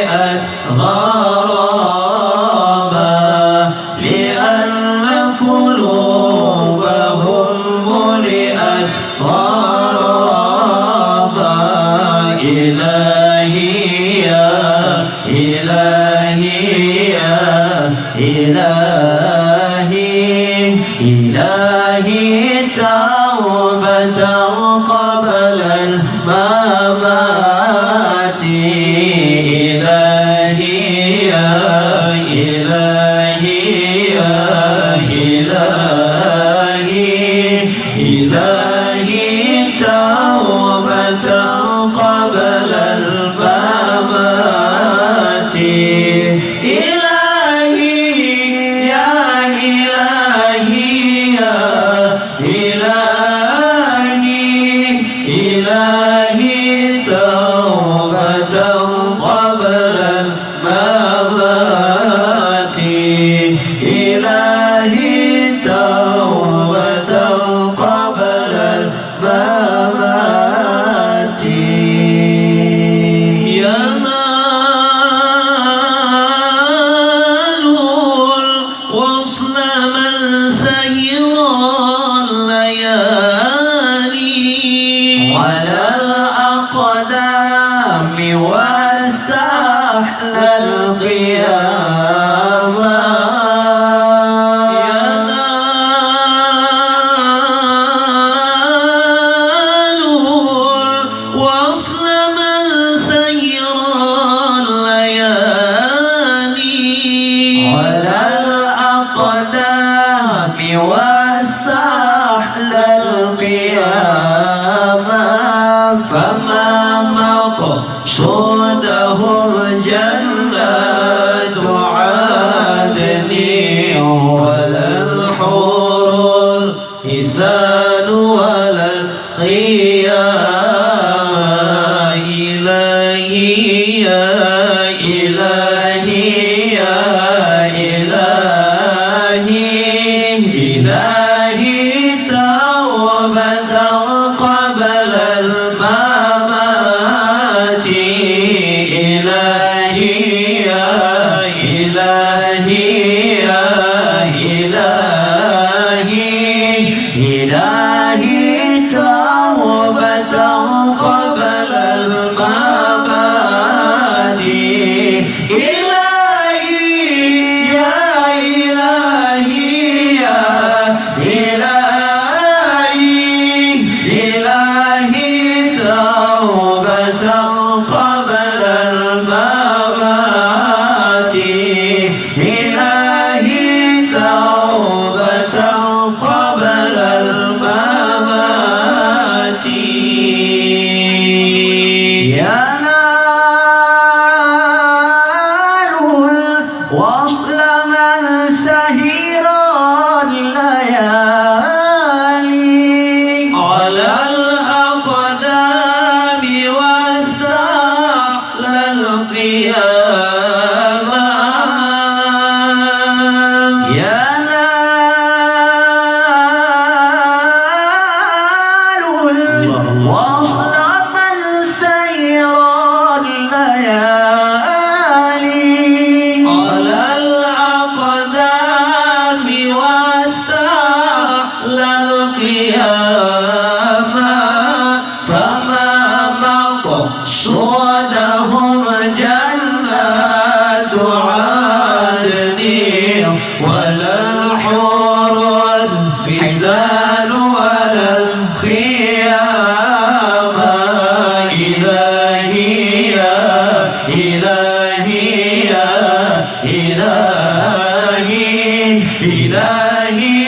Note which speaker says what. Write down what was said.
Speaker 1: ملئت غرابا لأن قلوبهم ملئت غرابا إلهي يا إلهي يا إلهي إلهي توبة قبل الممات إلهي يا إلهي يا إلهي إلهي توبة قبل الممات إلهي توبة قبل الممات إلهي توبة قبل الممات ينال الوصل من سير الليالي على الأقدام واستحلى القيام ينال الوصل من سير الليالي على الأقدام واستحلى القيام فما مقصودهم جنات عدن ولا الحور الحسان ولا الخيام إلهي يا إلهي يا إلهي إلهي توبة قبل الممات إلهي يا إلهي يا إلهي إلهي توبة قبل الممات إلهي يا إلهي يا إلهي إلهي توبة قبل الممات إلهي توبة قبل الممات ينال الوصل من سهر الليالي على الأقدام واستحلى القيام ينال الوصل من سير الليالي على الأقدام واستحلى القيام فما مقصودهم جنات عدن ولا الحور الحسان ولا الخيام إلهي يا إلهي يا إلهي إلهي